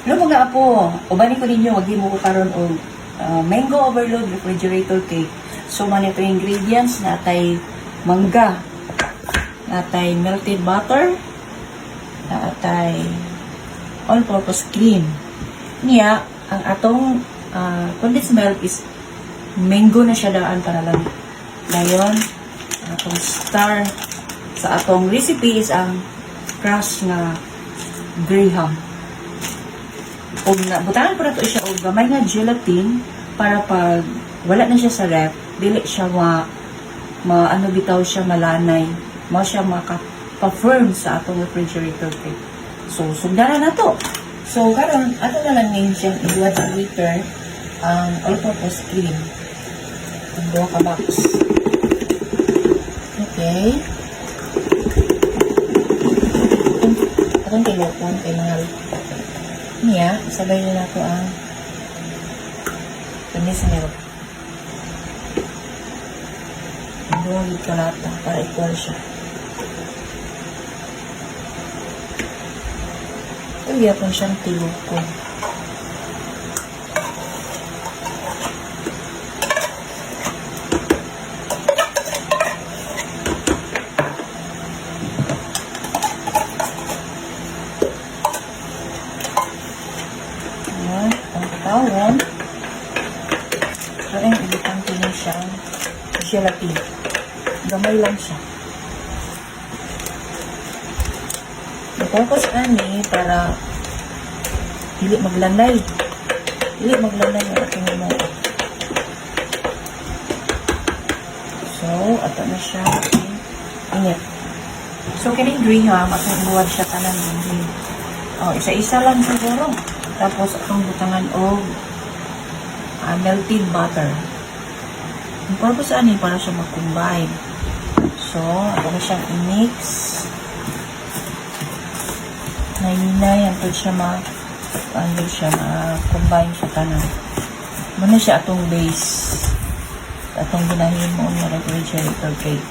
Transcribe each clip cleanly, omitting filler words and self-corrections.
Hello mga apo, ubanin ko ninyo, wag mo ko karon og mango overload refrigerator cake. So man ito ingredients na atay mangga, na atay melted butter, na atay all-purpose cream. Niya, ang atong condensed milk is mango na siya daan para lang. Ngayon, ang atong star sa atong recipe is ang crush na graham. O butangan ko na to siya o gamay nga gelatin para pag wala na siya sa ref, dili siya ano bitaw siya malanay, mo siya maka-firm sa atong refrigerator cake. So sugdanan na to. So karon ato na lang ngayon siyang i-add sa liter ang all-purpose cream. Ang 2 ka box. Okay. Atong tilokon kay mahal. Niya, sabay na nato ang condensed milk. Ang buwagid kalata para equal siya. Uy, akong siyang tilukon. Tawon. So, yung ibitan ko na siyang gelatin. Gamay lang siya. Tapos ani para dili maglanay. Dili maglanay ang ating mo. So, ato na siya. Init. So, kining graham, atong buwad siya tanan din. Oh, isa-isa lang siguro. Tapos, atong butangan o melted butter. Ang purpose ani para siya mag-combine. So, ato na siyang i-mix. Nahinay, antod siya ma-combine siya tanan. Muna siya atong base. Atong ginahin mo na refrigerator cake.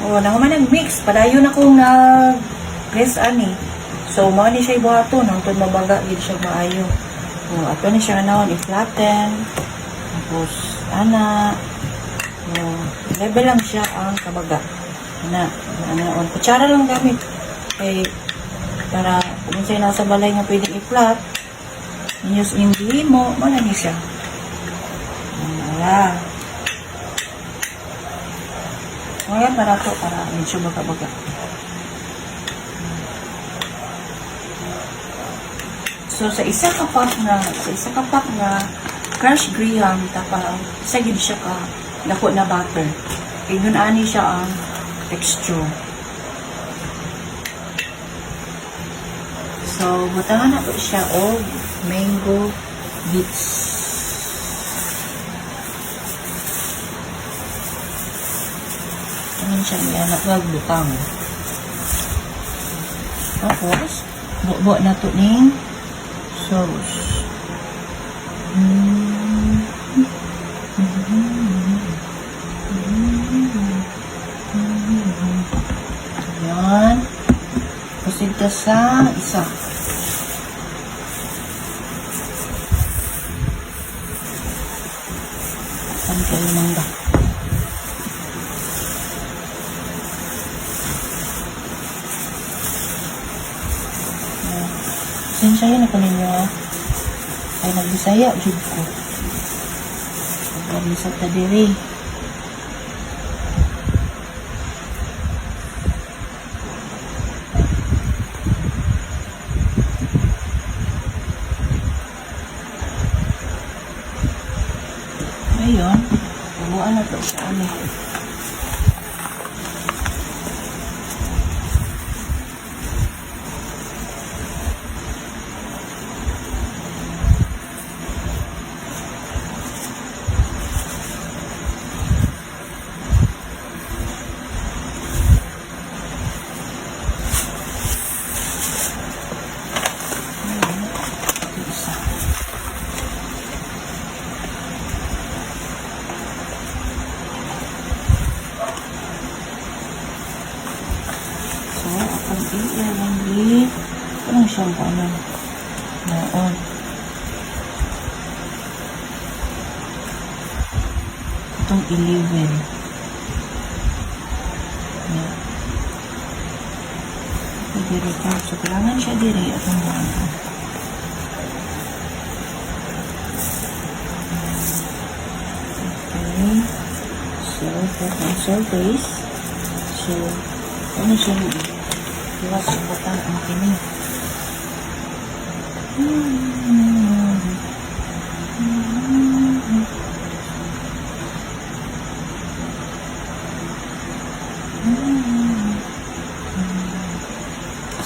O, nakuman ang mix. Padayon akong nag-press ani. So, mga ni siya ibuhato. Nangtod mabaga, hindi siya maayo. O, ato na siya i-flatten. Tapos, level lang siya ang kabaga. Kutsara lang gamit. Okay. Para kung sa'yo nasa balay nga pwedeng i-flat, use hindi mo, malami siya. Ngayon para to, para medyo baga-baga. So, sa isa ka pack na crushed graham, tapang sagid siya ka dako na butter. Kaya dun ani siya ang texture. So, butangan na po siya o mango bits. Ayan siya niya nagbutang. Tapos, buo na to ning sauce. Ayan. Proceed ka sa isa. Saan kayo mangga? Sinsaya na ko ninyo ay nagbisaya jud ko. Pagkabisag ta diri. Ayun, bubuan na to sa amin. Noon. Itong 11. Yeah. Diri ka. So, kailangan siya diri at ang mga. Okay. So, for ang surface. So, ano siya? Iwas yung butang ang kini.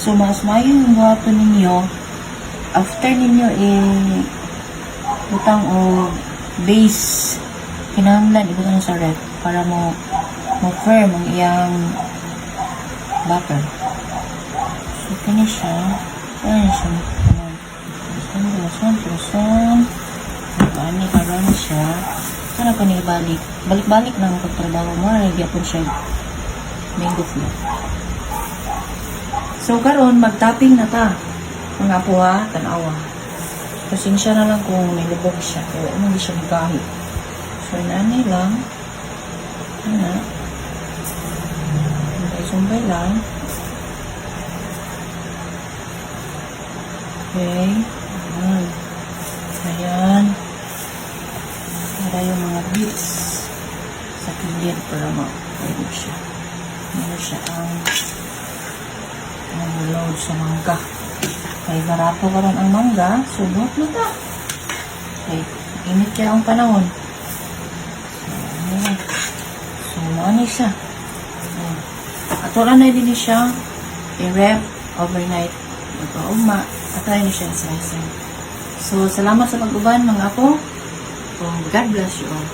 So, mas mayo yung gato ninyo after ninyo butang o base kinahanglan ibutang sa ref para mo firm ang iyang butter. So, kini siya. Ayan siya. Person. Ani karon siya. Sana pa niya balik. Balik-balik na ang pagtrabaho mo. Nagyapon siya mango float. So, karon mag-topping na ta. Mga po ha, tanawa. Pasensya na lang kung may lubog siya. Kaya hindi siya magkahit. So, inanay lang. Ano? Sumbay lang. Okay. Ayan. Ayan. Para yung mga bits sa kilid para ma-pwede siya. Ano siya ang load sa mangga. Kaya barato ka rin ang mangga, subot na ta. Okay. Init kaya ang panahon. So, ayan. So, ano siya? Ayan. At wala na din siya i-rep overnight. Magpauma. At try na siya slicing. So, salamat sa pag-uban mga ako. God bless you all.